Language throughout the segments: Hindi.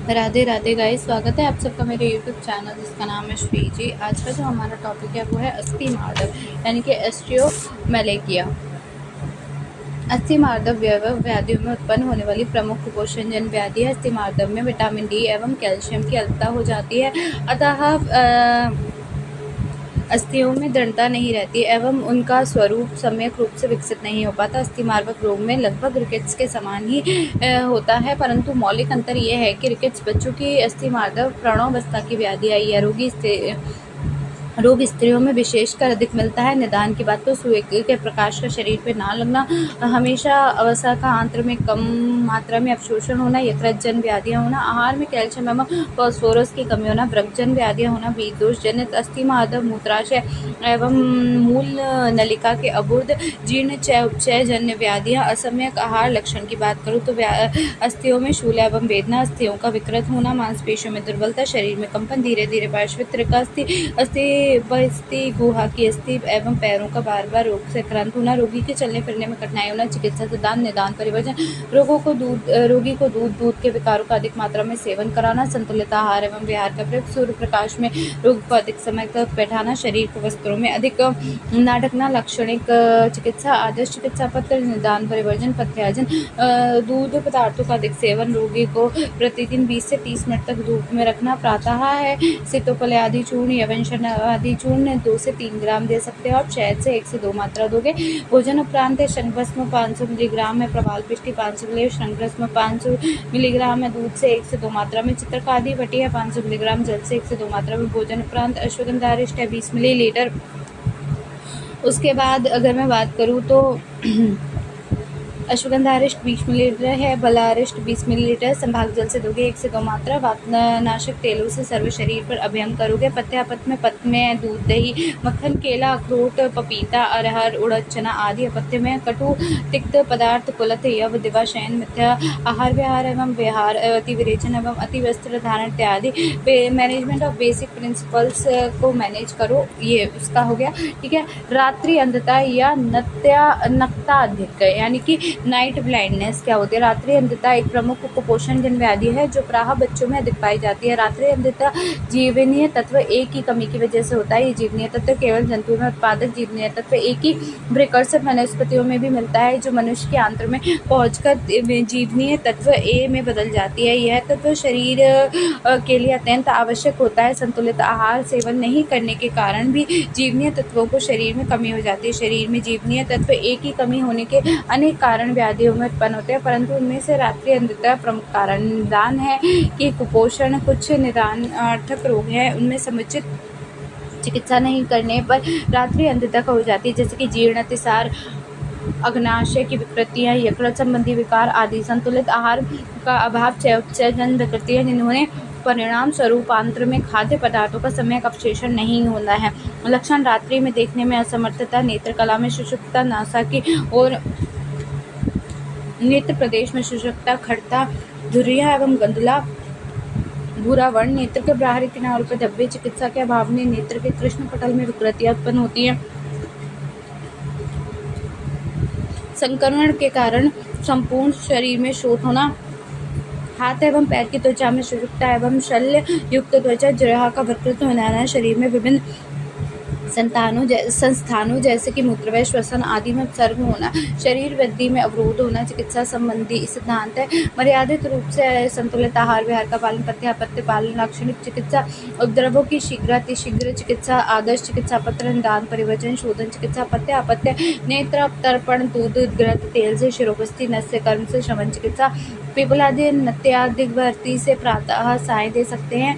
राधे राधे गाइस, स्वागत है आप सबका मेरे यूट्यूब चैनल जिसका नाम है श्री जी। आज का जो हमारा टॉपिक है वो है अस्थि मार्दव यानी कि एस्ट्रियोमेलेकिया। अस्थि मार्दव व्याधियों में उत्पन्न होने वाली प्रमुख कुपोषण जन व्याधि है। अस्थि मार्दव में विटामिन डी एवं कैल्शियम की अल्पता हो जाती है, अतः अस्थियों में दृढ़ता नहीं रहती एवं उनका स्वरूप सम्यक रूप से विकसित नहीं हो पाता। अस्थि मार्दव रोग में लगभग रिकेट्स के समान ही होता है, परंतु मौलिक अंतर यह है कि रिकेट्स बच्चों की अस्थि मार्दव प्रौढ़ावस्था की व्याधि है। यह रोग स्त्रियों में विशेषकर अधिक मिलता है। निदान की बात तो सूर्य के प्रकाश का शरीर पे ना लगना, हमेशा अवसा का आंत्र में कम मात्रा में अवशोषण होना, यकृत जन व्याधियां होना, आहार में कैल्शियम एवं फास्फोरस की कमी होना, वृक्कजन व्याधियां होना, बीज दोष जनित अस्थि मार्दव, मूत्राशय एवं मूल नलिका के अबुर्द, जीर्ण उपचय जन्य व्याधियां, असमयक आहार। लक्षण की बात करूँ तो अस्थियों में शूल एवं वेदना, अस्थियों का विकृत होना, मांसपेशियों में दुर्बलता, शरीर में कंपन, धीरे धीरे पार्श्विक अस्थि बस्ती गुहा की अस्थि एवं पैरों का बार बार रोग से आक्रांत होना, रोगी के चलने फिरने में कठिनाई होना, चिकित्सा सिद्धांत निदान परिवर्जन, रोगी को दूध के विकारों का अधिक मात्रा में सेवन कराना, संतुलित आहार एवं विहार का प्रयोग, सूर्य प्रकाश में रोगी को अधिक समय तक बैठाना, शरीर को वस्त्रों में अधिक न ढकना, लाक्षणिक चिकित्सा, आदर्श चिकित्सा पत्र, निदान परिवर्जन, पथ्याजन, दूध पदार्थों का अधिक सेवन, रोगी को प्रतिदिन 20 से 30 मिनट तक धूप में रखना, प्रातः है सीतोपलयादि चूर्ण यवनशन आदि चूर्ण 2 से 3 ग्राम दे सकते हो आप, शहद से 1 से 2 मात्रा दोगे। भोजन उपरांत शंखभस्म 500 मिलीग्राम है, प्रवाल पिष्टि 500 मिली, शंखभस्म 500 मिलीग्राम है, दूध से 1 से 2 मात्रा में, चित्रकादि वटी है 500 मिलीग्राम, जल से 1 से 2 मात्रा में। भोजन उपरांत अश्वगंधारिष्ट है 20 मिलीलीटर। उसके बाद अगर मैं बात करूँ तो अश्वगंधारिष्ट 20 मिलीलीटर है, बलारिष्ट 20 मिलीलीटर, संभाग जल से दोगे 1 से 2 मात्रा। वातनाशक तेलों से सर्व शरीर पर अभ्यंग करोगे। पथ्यापथ में पथ में दूध, दही, मक्खन, केला, अखरोट, पपीता, अरहर, उड़द, चना आदि। अपथ्य में कटु तिक्त पदार्थ, कुलथ, यव, दिवा, शयन, मिथ्या आहार विहार एवं विहार, अति विरेचन एवं अति वस्त्र धारण इत्यादि। मैनेजमेंट ऑफ बेसिक प्रिंसिपल्स को मैनेज करो, ये उसका हो गया। ठीक है। रात्रि अंधता या नक्ताधिक यानी कि नाइट ब्लाइंडनेस क्या होती है? रात्रि अंधता एक प्रमुख कुपोषण जन व्याधि है जो प्रायः बच्चों में अधिक पाई जाती है। रात्रि अंधता जीवनीय तत्व ए की कमी की वजह से होता है। ये जीवनीय तत्व केवल जंतुओं में उत्पादक जीवनीय तत्व ए की प्रिकर्सर वनस्पतियों में भी मिलता है, जो मनुष्य के आंत्र में पहुंचकर जीवनीय तत्व ए में बदल जाती है। यह तत्व शरीर के लिए अत्यंत आवश्यक होता है। संतुलित आहार सेवन नहीं करने के कारण भी जीवनीय तत्वों को शरीर में कमी हो जाती है। शरीर में जीवनीय तत्व ए की कमी होने के अनेक कारण व्याधियों में उत्पन्न होते हैं, परंतु उनमें से रात्रि अंधता प्रमुख कारण। निदान है कि कुपोषण कुछ निदानार्थक रोग हैं, उनमें समुचित चिकित्सा नहीं करने पर रात्रि अंधता हो जाती है, जैसे कि जीर्ण, अतिसार, अग्नाशय की विकृतियां, यकृत संबंधी विकार आदि। संतुलित आहार का अभाव चयापचय जन विकृतियां जिन्होंने परिणाम स्वरूप आंत्र में खाद्य पदार्थों का सम्यक अवशोषण नहीं होता है। लक्षण रात्रि में देखने में असमर्थता, नेत्र कला में शुष्कता, नासा की और नेत्र प्रदेश में शुष्कता, खड़ता, धुरिया एवं गंधला भूरा वर्ण, नेत्र के बाहरी किनारों पर धब्बे। चिकित्सा के अभाव में नेत्र के कृष्ण पटल में विकृतियां उत्पन्न होती हैं। संक्रमण के कारण संपूर्ण शरीर में शोथ होना, हाथ एवं पैर की त्वचा में शुष्कता एवं शल्य युक्त त्वचा, जराह का विकृत होना, शरीर में विभिन्न संस्थानों जैसे कि मूत्रवय, श्वसन आदि में उपसर्ग होना, शरीर वृद्धि में अवरोध होना। चिकित्सा संबंधी सिद्धांत है मर्यादित रूप से संतुलित आहार विहार का पालन, पथ्यापथ्य पालन, लाक्षणिक चिकित्सा, उपद्रवों की शीघ्र अतिशीघ्र चिकित्सा, आदर्श चिकित्सा पत्र, निदान परिवर्जन, शोधन चिकित्सा, पथ्यापथ्य, नेत्र तर्पण, दूध घृत तेल से, शिरोपस्थि नस्य कर्म से, श्रवण चिकित्सा, पिपलादि नत्यादिवर्ती से प्रातः साय दे सकते हैं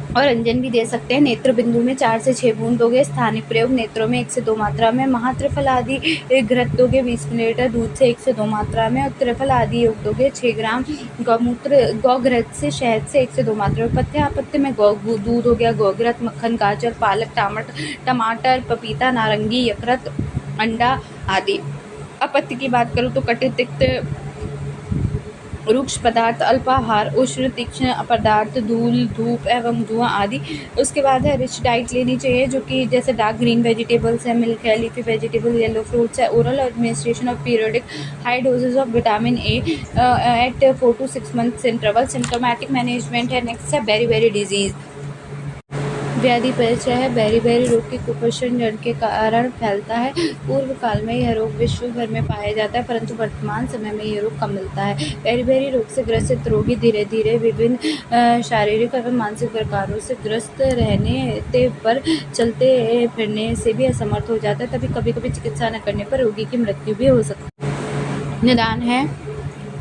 और अंजन भी दे सकते हैं। नेत्र बिंदु में 4 से 6 बूंद दोगे। स्थानिक प्रयोग नेत्रों में 1 से 2 मात्रा में, महात्रिफल आदि घृत दोगे 20 मिलीलीटर, दूध से 1 से 2 मात्रा में, और त्रिफल आदि योग दोगे 6 ग्राम, गौमूत्र गौघृत से, शहद से 1 से 2 मात्रा में। पथ्यापथ्य में दूध हो गया, गौघृत, मक्खन, गाजर, पालक, टमाटर, पपीता, नारंगी, यकृत, अंडा आदि। अपत्य की बात करूँ तो कटु तिक्त रुक्ष पदार्थ, अल्पाहार, उष्ण तीक्ष्ण पदार्थ, धूल, धूप एवं धुआं आदि। उसके बाद है रिच डाइट लेनी चाहिए, जो कि जैसे डार्क ग्रीन वेजिटेबल्स है, मिल्क है, लीफी वेजिटेबल, येलो फ्रूट्स है। Oral administration of periodic high doses of vitamin A at 4 to 6 months interval. Symptomatic management है। नेक्स्ट है बेरी डिजीज। व्याधि परिचय है। बेरी रोग की कुपोषण जड़ के कारण फैलता है। पूर्व काल में यह रोग विश्व भर में पाया जाता है, परंतु वर्तमान समय में यह रोग कम मिलता है। बेरी रोग से ग्रसित रोगी धीरे धीरे विभिन्न शारीरिक एवं मानसिक प्रकारों से ग्रस्त रहने पर चलते फिरने से भी असमर्थ हो जाता है। तभी कभी कभी चिकित्सा न करने पर रोगी की मृत्यु भी हो सकती है। निदान है।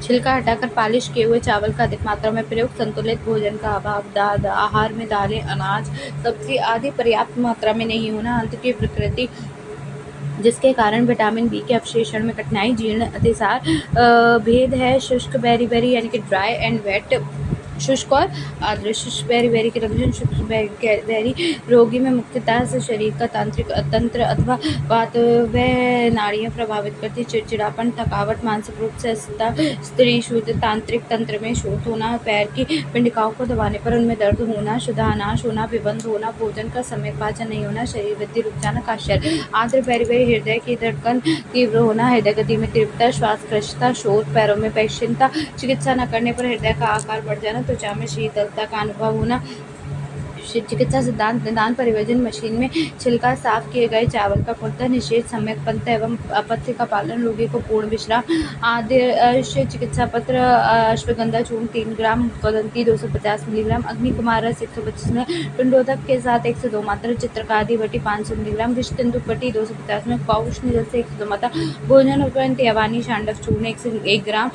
छिलका हटाकर पॉलिश किए हुए चावल का अधिक मात्रा में प्रयोग, संतुलित भोजन का अभाव, आहार में दालें, अनाज, सब्जी आदि पर्याप्त मात्रा में नहीं होना, अंत की प्रकृति जिसके कारण विटामिन बी के अवशोषण में कठिनाई, जीर्ण अतिसार, भेद है। शुष्क बेरी यानी कि ड्राई एंड वेट, शुष्क और आर्द्र। शुष्क बेरी के लक्षण। शुष्क बेरी रोगी में मुख्यतः से शरीर का तांत्रिक तंत्र अथवा वात व नाड़ियां प्रभावित करती, चिड़चिड़ापन, थकावट, मानसिक रूप से अस्थिरता, स्त्री शुद्ध तांत्रिक तंत्र में शोथ होना, पैर की पिंडिकाओं को दबाने पर उनमें दर्द होना, शुद्धानाश होना, विबंध होना, भोजन का समय पाचन नहीं होना, शरीर वृद्धि रुक जाना, काशर। आर्द्र बेरी हृदय की धड़कन तीव्र होना, हृदय गति में तीव्रता, श्वास क्रशता, शोथ, पैरों में पेशियंता, चिकित्सा न करने पर हृदय का आकार बढ़ जाना, त्वचा में शीतलता का अनुभव होना। चिकित्सा सिद्धांत। निदान परिवर्जन मशीन में छिलका साफ किए गए चावल का पूर्णतः निषेध, सम्यक पंथ एवं अपथ्य का पालन, रोगी को पूर्ण विश्राम। आदर्श चिकित्सा पत्र अश्वगंधा चूर्ण 3 ग्राम, कदंती 250 मिलीग्राम, अग्नि कुमार रस 125 मिलीग्राम, टुंडोदक के साथ 1 से 2 मात्रा, चित्रकादि बटी 500 मिलीग्राम, विष तेंदुक बटी 250 मिलीग्राम, पौष्ण जल से 1 से 2 मात्रा, भोजन उपरांत यवानी शांडव चूर्ण 1 से 1 ग्राम,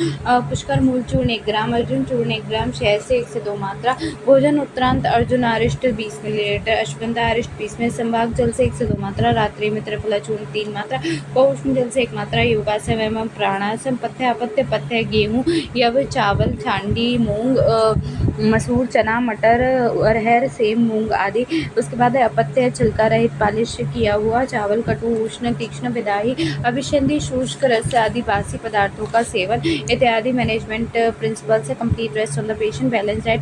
पुष्कर मूल चूर्ण 1 ग्राम, अर्जुन चूर्ण 1 ग्राम, शहद से 1 से 2 मात्रा, भोजन उपरांत अर्जुन अरिष्ट 20 मिलीलीटर, अश्वगंधा अरिष्ट 20 में, संभाग जल से 1 से 2 मात्रा, रात्रि में त्रिफला चूर्ण 3 मात्रा, पौष्ण जल से 1 मात्रा, योगासन एवं प्राणायाम, पथ्य अपथ्य, पथ्य गेहूँ, यव, चावल, चांडी, मूंग, मसूर, चना, मटर, अरहर, सेम, मूंग आदि। उसके बाद है अपथ्य, छिलका रहित पॉलिश किया हुआ चावल, कटु, उष्ण, तीक्ष्ण, विदाई, अभिषंधी, शुष्क रस आदि बासी पदार्थों का सेवन इत्यादि। मैनेजमेंट प्रिंसिपल्स है। Complete rest on the patient, balance diet,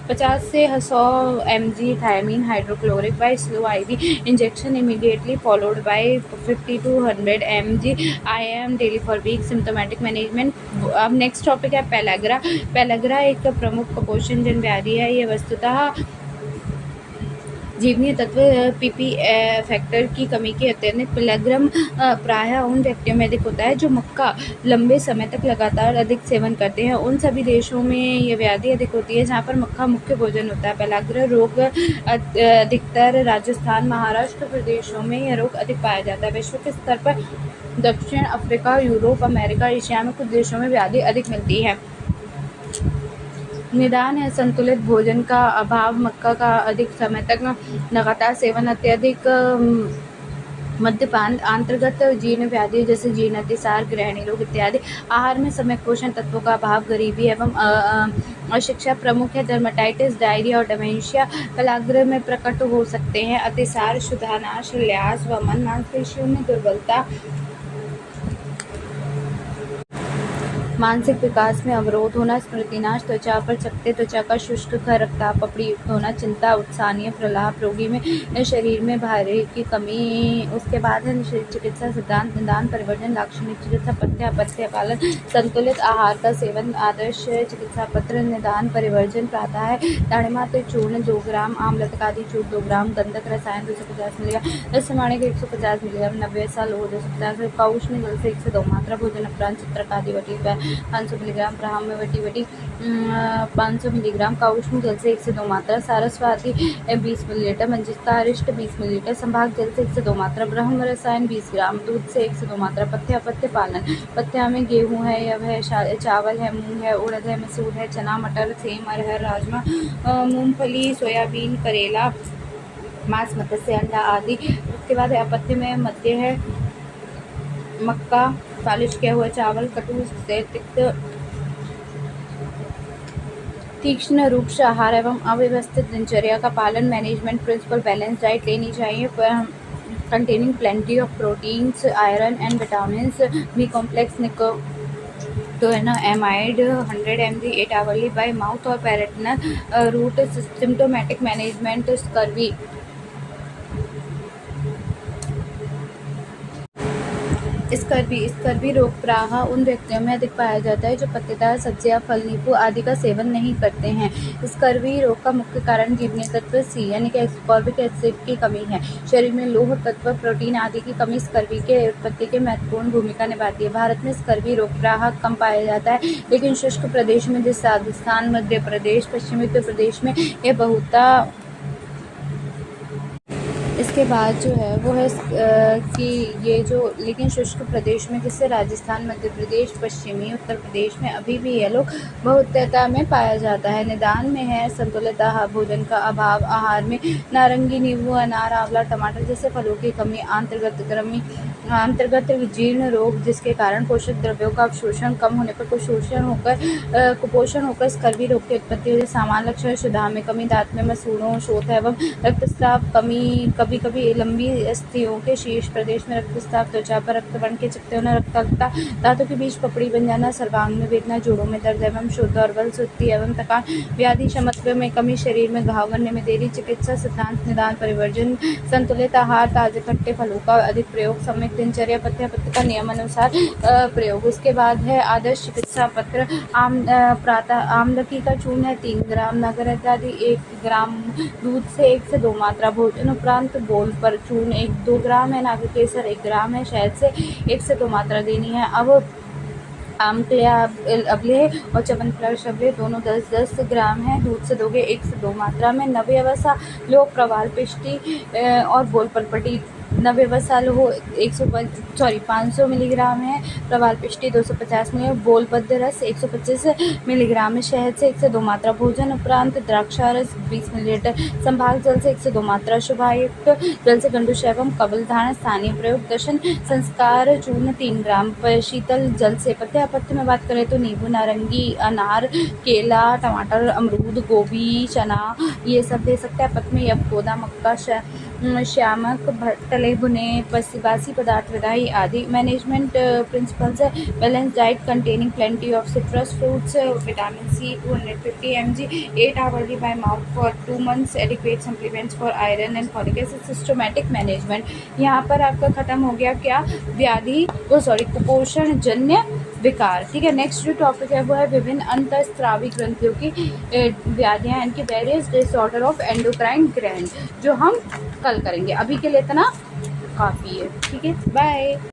50 से 100 mg thiamine hydrochloric by slow IV injection immediately followed by 50 to 100 mg IM daily for week. Symptomatic management. अब नेक्स्ट टॉपिक है पेलाग्रा। पेलाग्रा एक प्रमुख कुपोषण जन व्याधि है। ये वस्तुतः जीवनीय तत्व पीपी फैक्टर की कमी की अत्यधिक। पेलाग्रम प्रायः उन व्यक्तियों में अधिक होता है जो मक्का लंबे समय तक लगातार अधिक सेवन करते हैं। उन सभी देशों में ये व्याधि अधिक होती है जहाँ पर मक्का मुख्य भोजन होता है। पेलाग्रा रोग अधिकतर राजस्थान, महाराष्ट्र प्रदेशों में यह रोग अधिक पाया जाता है। विश्व के स्तर पर दक्षिण अफ्रीका, यूरोप, अमेरिका, एशिया में कुछ देशों में व्याधि अधिक मिलती है। निदान है। संतुलित भोजन का अभाव, मक्का का अधिक समय तक लगातार सेवन, अत्यधिक मद्यपान, अंतर्गत जीर्ण व्याधि जैसे जीर्ण अतिसार, गृहिणी रोग इत्यादि। आहार में सम्यक पोषण तत्वों का अभाव, गरीबी एवं अशिक्षा प्रमुख है। डर्मेटाइटिस, डायरिया और डिमेंशिया पेलाग्रा में प्रकट हो सकते हैं। अतिसार, शुद्धानाश, ल्यास, वमन, मांसपेशियों में दुर्बलता, मानसिक विकास में अवरोध होना, स्मृतिनाश, त्वचा पर चकत्ते, त्वचा का शुष्क खर, रक्तचाप, पपड़ी युक्त होना, चिंता, उत्साहनीय प्रलाप, रोगी में शरीर में भारी की कमी। उसके बाद है चिकित्सा सिद्धांत। निदान परिवर्जन, लाक्षणिक चिकित्सा, पथ्य अपथ्य पालन, संतुलित आहार का सेवन। आदर्श चिकित्सा पत्र। निदान परिवर्जन प्रातः है दाणिमात्र चूर्ण 2 ग्राम, आम्लतक आदि चूर्ण 2 ग्राम, गंधक रसायन 250 मिलीग्राम, समाणिक 150 मिलीग्राम, 90 साल 250, काउष्ण जल से 1 से 2 मात्रा, भोजन उपरांत चित्रकादि बटी 500 मिलीग्राम, ब्राह्म वटी 500 मिलीग्राम, काउष्ण जल से 1 से 2 मात्रा, सारस्वती 20 मिलीलीटर, मंजिष्ठा अरिष्ट 20 मिलीलीटर, संभाग जल से 1 से 2 मात्रा, ब्रह्म रसायन 20 ग्राम, दूध से 1 से 2 मात्रा। पथ्य अपथ्य पालन। पथ्य में गेहूँ है, यव है, चावल है, मूंग है, उड़द है, मसूर है, चना, मटर, सेम, अरहर, राजमा, मूंगफली, सोयाबीन, करेला, मांस, मत्स्य, अंडा आदि। उसके बाद अपथ्य में मध्य है मक्का, पॉलिश किया हुआ चावल, कटु से तिक्त, तीक्ष्ण, रूक्ष आहार एवं अव्यवस्थित दिनचर्या का पालन। मैनेजमेंट प्रिंसिपल, बैलेंस डाइट लेनी चाहिए containing plenty of proteins, iron and vitamins, B complex, तो है ना amide 100 mg 8 hourly by mouth और parenteral route symptomatic management scurvy. Scurvy रोग प्रायः उन व्यक्तियों में अधिक पाया जाता है जो पत्तेदार सब्जियां, फल, नींबू आदि का सेवन नहीं करते हैं। स्कर्वी रोग का मुख्य कारण जीवनीय तत्व सी यानी कि एस्कॉर्बिक एसिड की कमी है। शरीर में लौह तत्व, प्रोटीन आदि की कमी स्कर्वी के उत्पत्ति के महत्वपूर्ण भूमिका निभाती है। भारत में स्कर्वी रोग प्रायः कम पाया जाता है, लेकिन शुष्क प्रदेश में जैसे राजस्थान, मध्य प्रदेश, पश्चिमी उत्तर प्रदेश में यह बहुता। इसके बाद जो है वो है कि ये जो लेकिन शुष्क प्रदेश में जैसे राजस्थान, मध्य प्रदेश, पश्चिमी उत्तर प्रदेश में अभी भी ये लोग बहुतायत में पाया जाता है। निदान में है संतुलित भोजन का अभाव, आहार में नारंगी, नींबू, अनार, आंवला, टमाटर जैसे फलों की कमी, अंतर्गत जीर्ण रोग जिसके कारण पोषक द्रव्यों का अवशोषण कम होने पर कुपोषण होकर स्कर्वी रोग की उत्पत्ति होती है। सामान्य लक्षण सुधा में कमी, दांत में मसूड़ों, शोथ एवं रक्तस्राव, कभी कभी लंबी अस्थियों के शीर्ष प्रदेश में रक्तस्राव, त्वचा पर रक्तवर्ण के चिपटे होना, रक्ताल्पता, दांतों के बीच पपड़ी बन जाना, सर्वांग में वेदना, जोड़ों में दर्द एवं शोथ और बल, सुस्ती एवं थकान, व्याधि क्षमत्व में कमी, शरीर में घाव बनने में देरी, चिकित्सा सिद्धांत, निदान, परिवर्जन, संतुलित आहार, ताजे खट्टे फलों का अधिक प्रयोग, सम्यक दिनचर्या, पथ्य का नियमानुसार प्रयोग। उसके बाद है आदर्श चिकित्सा पत्र। प्रातः आमलकी का चूर्ण है 3 ग्राम, नगर इत्यादि 1 ग्राम, दूध से 1 से 2 मात्रा, भोजन उपरांत बोल पर चूर्ण 1-2 ग्राम है, नाग केसर 1 ग्राम है, शहद से 1 से 2 मात्रा देनी है। अब आमकलिया अवलेह और च्यवनप्राश अवलेह दोनों 10-10 ग्राम है, दूध से दोगे 1 से 2 मात्रा में। नवयवसा लोह प्रवाल पिष्टी और बोल परपटी, नवयवसा लोह 500 मिलीग्राम है, प्रवाल पिष्टी 250 मिलीग्राम, बोलबद्ध रस 125 मिलीग्राम है, शहद से 1 से 2 मात्रा, भोजन उपरांत द्राक्षा रस 20 मिलीलीटर, संभाग जल से 1 से 2 मात्रा, शुभायुक्त जल से गंडुश एवं कबल धारण, स्थानीय प्रयोग। दर्शन संस्कार चूर्ण 3 ग्राम, शीतल जल से। पथ्य अपथ्य में बात करें तो नींबू, नारंगी, अनार, केला, टमाटर, अमरूद, गोभी, चना ये सब दे सकते हैं। पथ में यवकोदा, मक्का, श्यामक, तले भुने बासी पदार्थ, विधाई आदि। मैनेजमेंट प्रिंसिपल्स है balance diet containing plenty of citrus fruits, vitamin C 250 mg 8 hourly by mouth for 2 months, adequate supplements for iron and folic acid. Systematic management यहाँ पर आपका खत्म हो गया क्या, कुपोषण जन्य विकार। ठीक है, नेक्स्ट जो टॉपिक है वो है विभिन्न अंतःस्रावी ग्रंथियों की व्याधियाँ, इनकी various disorder of endocrine gland, जो हम कल करेंगे। अभी के लिए इतना काफ़ी है। ठीक है, बाय।